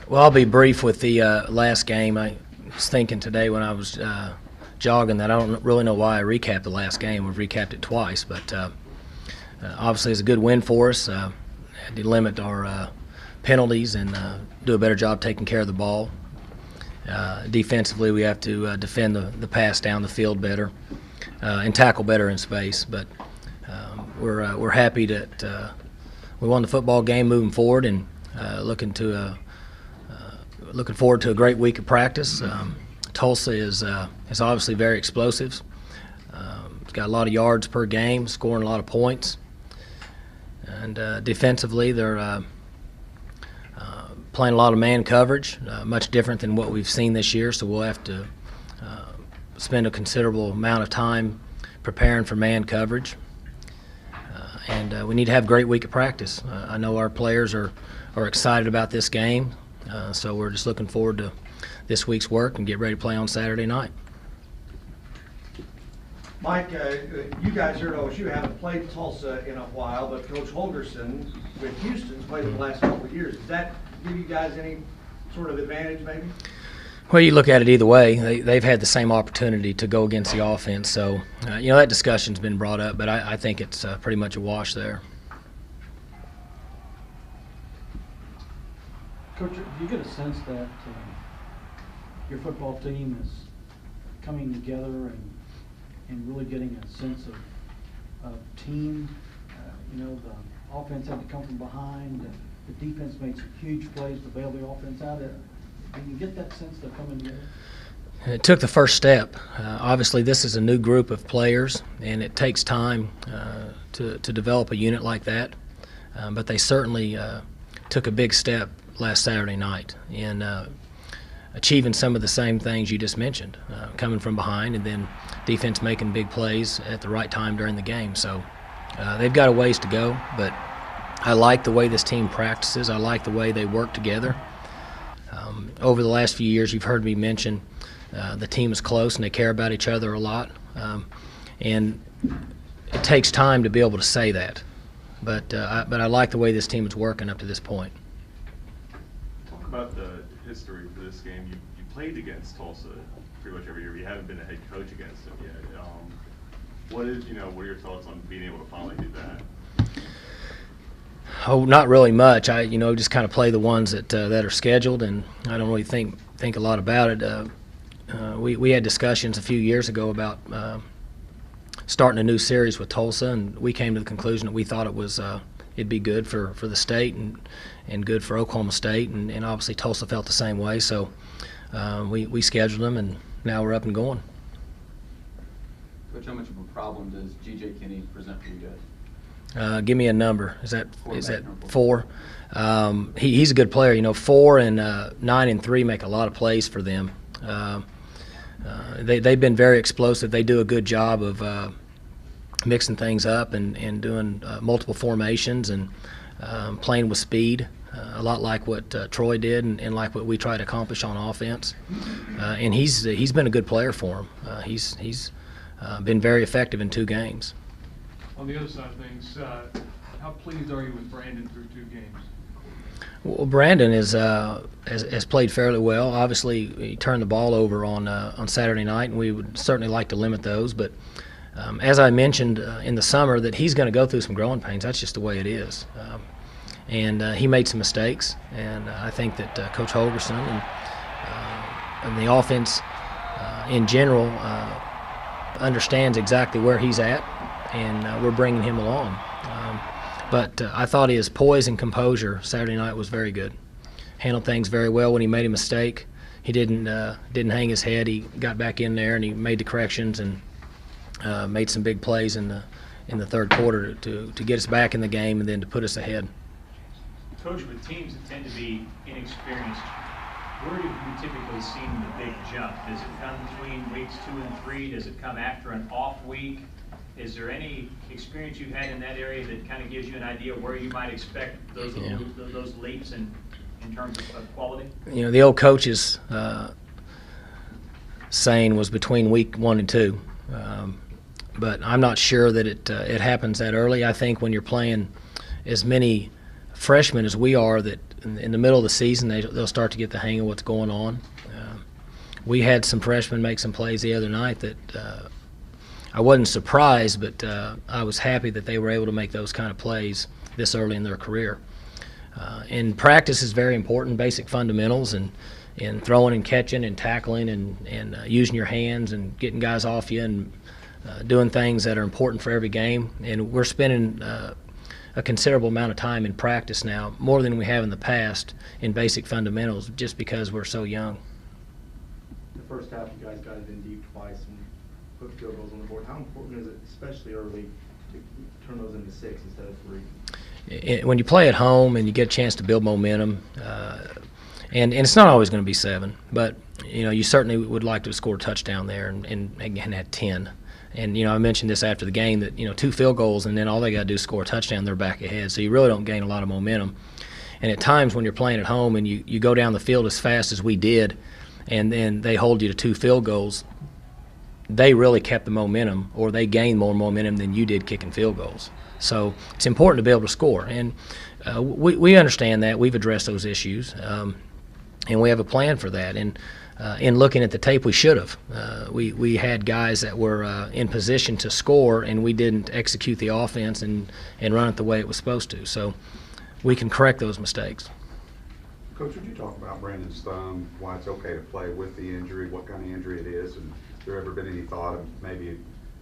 Well, I'll be brief with the last game. I was thinking today when I was jogging that I don't really know why I recapped the last game. We've recapped it twice, but obviously it's a good win for us. Had to limit our penalties and do a better job taking care of the ball. Defensively, we have to defend the pass down the field better and tackle better in space. But we're happy that we won the football game moving forward and looking forward to a great week of practice. Tulsa is obviously very explosive. It's got a lot of yards per game, scoring a lot of points. And defensively, they're playing a lot of man coverage, much different than what we've seen this year. So we'll have to spend a considerable amount of time preparing for man coverage. And we need to have a great week of practice. I know our players are excited about this game. So we're just looking forward to this week's work and get ready to play on Saturday night. Mike, you guys here at OSU haven't played Tulsa in a while, but Coach Holgerson with Houston's played in the last couple of years. Does that give you guys any sort of advantage maybe? Well, you look at it either way. They've had the same opportunity to go against the offense. So, that discussion's been brought up, but I think it's pretty much a wash there. Coach, do you get a sense that your football team is coming together and really getting a sense of team? The offense had to come from behind. The defense made some huge plays to bail the offense out. Do you get that sense they're coming together? It took the first step. Obviously, this is a new group of players, and it takes time to develop a unit like that. But they certainly took a big step last Saturday night in achieving some of the same things you just mentioned, coming from behind and then defense making big plays at the right time during the game. So they've got a ways to go, but I like the way this team practices. I like the way they work together. Over the last few years, you've heard me mention the team is close and they care about each other a lot. And it takes time to be able to say that. But I like the way this team is working up to this point. Talk about the history for this game. You played against Tulsa pretty much every year. You haven't been a head coach against them yet. What are your thoughts on being able to finally do that? Oh, not really much. I just kind of play the ones that are scheduled, and I don't really think a lot about it. We had discussions a few years ago about starting a new series with Tulsa, and we came to the conclusion that we thought it'd be good for the state and good for Oklahoma State, and obviously Tulsa felt the same way. So we scheduled them, and now we're up and going. Coach, how much of a problem does G.J. Kinney present for you guys? Give me a number. Is that 4? He's a good player. 4 and 9 and 3 make a lot of plays for them. They've been very explosive. They do a good job of mixing things up and doing multiple formations and playing with speed, a lot like what Troy did and like what we try to accomplish on offense. And he's been a good player for him. He's been very effective in 2 games. On the other side of things, how pleased are you with Brandon through 2 games? Well, Brandon has played fairly well. Obviously, he turned the ball over on Saturday night, and we would certainly like to limit those. But as I mentioned in the summer, that he's going to go through some growing pains. That's just the way it is. And he made some mistakes, and I think that Coach Holgerson and the offense in general understands exactly where he's at, and we're bringing him along. But I thought his poise and composure Saturday night was very good. Handled things very well. When he made a mistake, he didn't hang his head. He got back in there and he made the corrections and made some big plays in the third quarter to get us back in the game and then to put us ahead. Coach, with teams that tend to be inexperienced, where have you typically seen the big jump? Does it come between weeks 2 and 3? Does it come after an off week? Is there any experience you've had in that area that kind of gives you an idea where you might expect those leaps in terms of quality? The old coach's saying was between week 1 and 2, but I'm not sure that it happens that early. I think when you're playing as many freshmen as we are that in the middle of the season they'll start to get the hang of what's going on. We had some freshmen make some plays the other night that I wasn't surprised, but I was happy that they were able to make those kind of plays this early in their career. And practice is very important, basic fundamentals, and throwing and catching and tackling and using your hands and getting guys off you and doing things that are important for every game. And we're spending a considerable amount of time in practice now, more than we have in the past, in basic fundamentals, just because we're so young. The first half, you guys got it in deep twice and put field goals on the board. How important is it, especially early, to turn those into 6 instead of 3? When you play at home and you get a chance to build momentum, and it's not always going to be 7, but you certainly would like to score a touchdown there and again at 10. And I mentioned this after the game that 2 field goals and then all they got to do is score a touchdown, they're back ahead. So you really don't gain a lot of momentum. And at times when you're playing at home and you go down the field as fast as we did, and then they hold you to 2 field goals, they really kept the momentum, or they gained more momentum than you did kicking field goals. So it's important to be able to score, and we understand that. We've addressed those issues, and we have a plan for that. And in looking at the tape, we should have. We had guys that were in position to score, and we didn't execute the offense and run it the way it was supposed to. So we can correct those mistakes. Coach, would you talk about Brandon's thumb, why it's okay to play with the injury, what kind of injury it is, and has there ever been any thought of maybe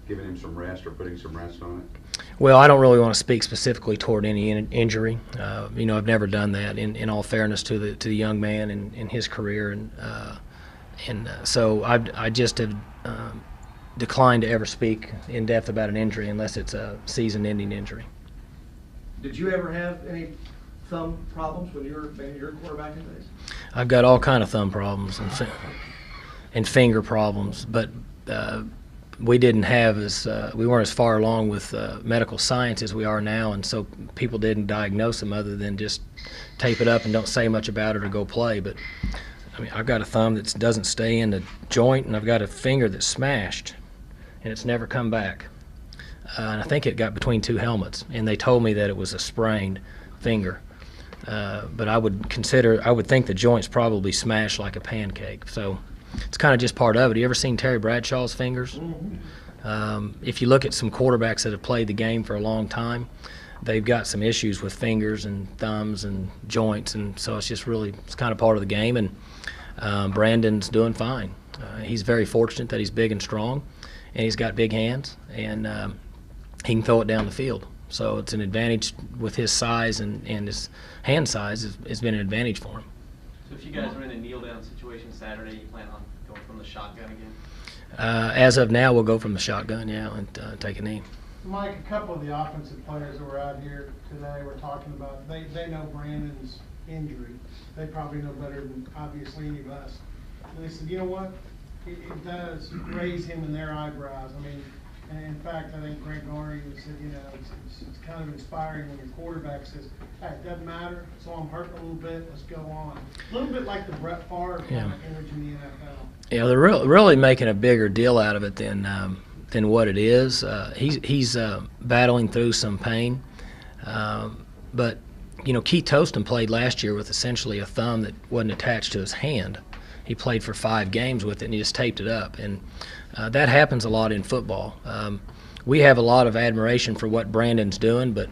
giving him some rest or putting some rest on it? Well, I don't really want to speak specifically toward any injury. I've never done that. In all fairness to the young man in his career, and so I just have declined to ever speak in depth about an injury unless it's a season-ending injury. Did you ever have any thumb problems when you were your quarterbacking days? I've got all kind of thumb problems and finger problems, but we didn't have we weren't as far along with medical science as we are now, and so people didn't diagnose them other than just tape it up and don't say much about it or go play. But I mean, I've got a thumb that doesn't stay in the joint, and I've got a finger that's smashed, and it's never come back. And I think it got between 2 helmets, and they told me that it was a sprained finger. But I would think the joint's probably smashed like a pancake. So it's kind of just part of it. You ever seen Terry Bradshaw's fingers? If you look at some quarterbacks that have played the game for a long time, they've got some issues with fingers and thumbs and joints, and so it's kind of part of the game. And Brandon's doing fine. He's very fortunate that he's big and strong, and he's got big hands, and he can throw it down the field. So it's an advantage with his size, and his hand size has been an advantage for him. So if you guys are in a kneel-down situation Saturday, you plan on going from the shotgun again? As of now, we'll go from the shotgun, and take a knee. Mike, a couple of the offensive players that were out here today were talking about, they know Brandon's injury. They probably know better than, obviously, any of us. And they said, you know what? It does raise him in their eyebrows. I mean, and in fact, I think Greg Garney said, it's kind of inspiring when your quarterback says, hey, it doesn't matter, so I'm hurting a little bit, let's go on. A little bit like the Brett Favre kind of image in the NFL. Yeah, they're really making a bigger deal out of it than what it is. He's battling through some pain, but Keith Toston played last year with essentially a thumb that wasn't attached to his hand. He played for 5 games with it, and he just taped it up. And that happens a lot in football. We have a lot of admiration for what Brandon's doing, but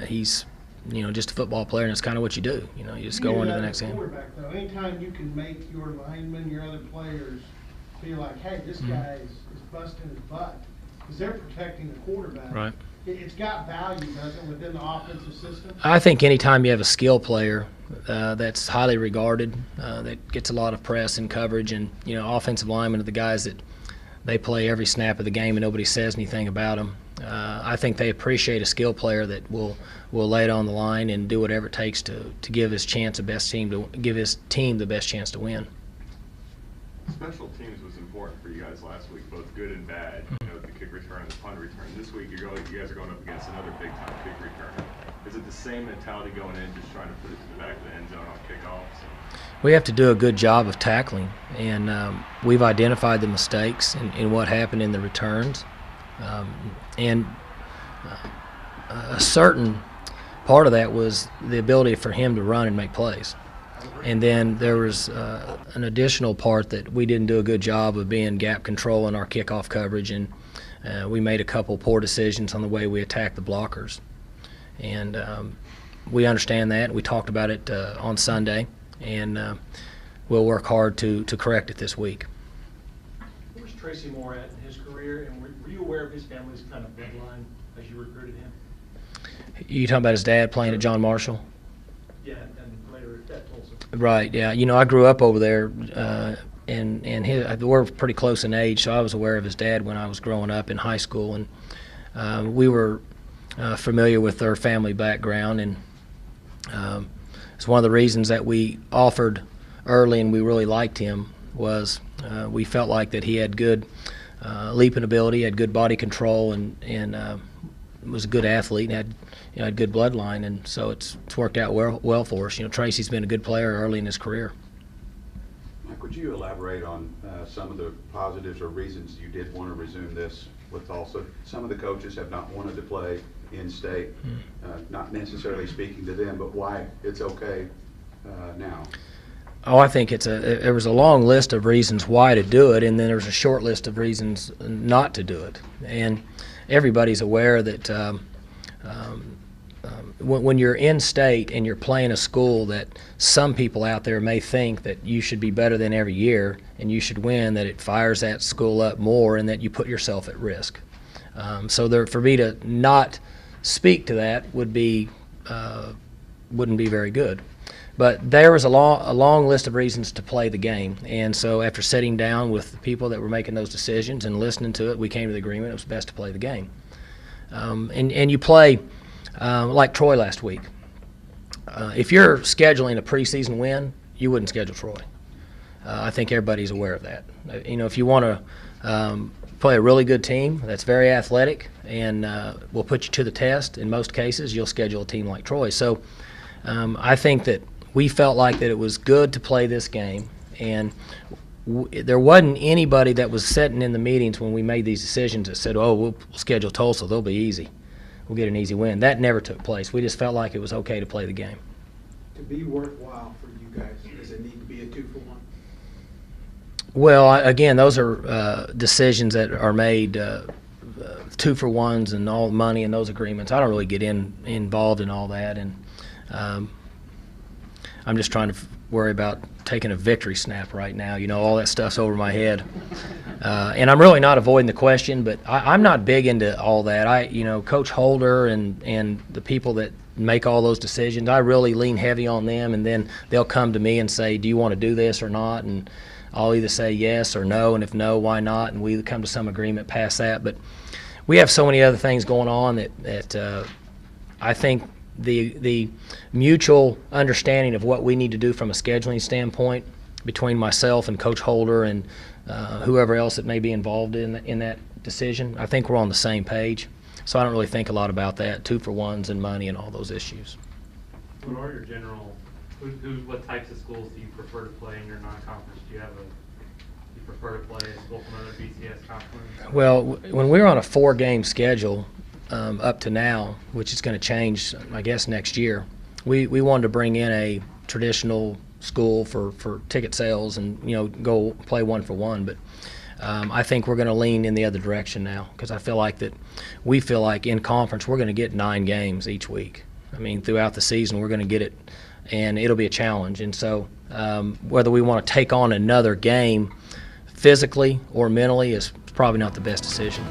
he's just a football player, and it's kind of what you do. You just go on to the next game. Quarterback, though, anytime you can make your linemen, your other players feel like, hey, this guy is busting his butt, because they're protecting the quarterback. Right. It's got value, doesn't it, within the offensive system? I think anytime you have a skill player that's highly regarded, that gets a lot of press and coverage, and offensive linemen are the guys that they play every snap of the game and nobody says anything about them. I think they appreciate a skill player that will lay it on the line and do whatever it takes to give his team the best chance to win. Special teams was important for you guys last week, both good and bad. The kick return and the punt return. This week you guys are going up against another big-time kick return. Is it the same mentality going in, just trying to put it to the back of the end zone on kickoffs? We have to do a good job of tackling, and we've identified the mistakes in what happened in the returns. And a certain part of that was the ability for him to run and make plays. And then there was an additional part that we didn't do a good job of being gap control in our kickoff coverage, and we made a couple poor decisions on the way we attacked the blockers. And we understand that. We talked about it on Sunday, and we'll work hard to correct it this week. Where's Tracy Moore at in his career, and were you aware of his family's kind of bloodline as you recruited him? You talking about his dad playing at John Marshall? Yeah, and later at Tulsa. Right, yeah. You know, I grew up over there, and we're pretty close in age, so I was aware of his dad when I was growing up in high school, and we were familiar with their family background, and it's one of the reasons that we offered early and we really liked him was we felt like that he had good leaping ability, had good body control, and was a good athlete and had good bloodline, and so it's worked out well for us. You know, Tracy's been a good player early in his career. Mike, would you elaborate on some of the positives or reasons you did want to resume this with Tulsa? Some of the coaches have not wanted to play in-state, not necessarily speaking to them, but why it's okay now? Oh, I think there was a long list of reasons why to do it, and then there was a short list of reasons not to do it. And everybody's aware that when you're in state and you're playing a school that some people out there may think that you should be better than every year and you should win, that it fires that school up more and that you put yourself at risk. So for me to not speak to that wouldn't be very good. But there was a long list of reasons to play the game, and so after sitting down with the people that were making those decisions and listening to it, we came to the agreement it was best to play the game. And you play like Troy last week. If you're scheduling a preseason win, you wouldn't schedule Troy. I think everybody's aware of that. You know, if you want to play a really good team that's very athletic and will put you to the test, in most cases, you'll schedule a team like Troy. So I think that we felt like that it was good to play this game, and there wasn't anybody that was sitting in the meetings when we made these decisions that said, oh, we'll schedule Tulsa, they'll be easy, we'll get an easy win. That never took place. We just felt like it was okay to play the game. To be worthwhile for you guys, does it need to be a 2-for-1? Well, again, those are decisions that are made 2-for-1s and all money and those agreements. I don't really get involved in all that, and I'm just trying to worry about taking a victory snap right now. You know, all that stuff's over my head. And I'm really not avoiding the question, but I'm not big into all that. Coach Holder and the people that make all those decisions, I really lean heavy on them, and then they'll come to me and say, do you want to do this or not? And I'll either say yes or no, and if no, why not? And we come to some agreement past that. But we have so many other things going on that I think the mutual understanding of what we need to do from a scheduling standpoint between myself and Coach Holder and whoever else that may be involved in that decision, I think we're on the same page. So I don't really think a lot about that, 2-for-1s and money and all those issues. What are your general, what types of schools do you prefer to play in your non-conference? Do you prefer to play a school from another BCS conference? Well, when we were on a 4-game schedule, up to now, which is going to change, I guess, next year, we wanted to bring in a traditional school for ticket sales and, go play 1-for-1. But I think we're going to lean in the other direction now, because we feel like in conference we're going to get 9 games each week. I mean, throughout the season we're going to get it, and it'll be a challenge. And so whether we want to take on another game physically or mentally is probably not the best decision.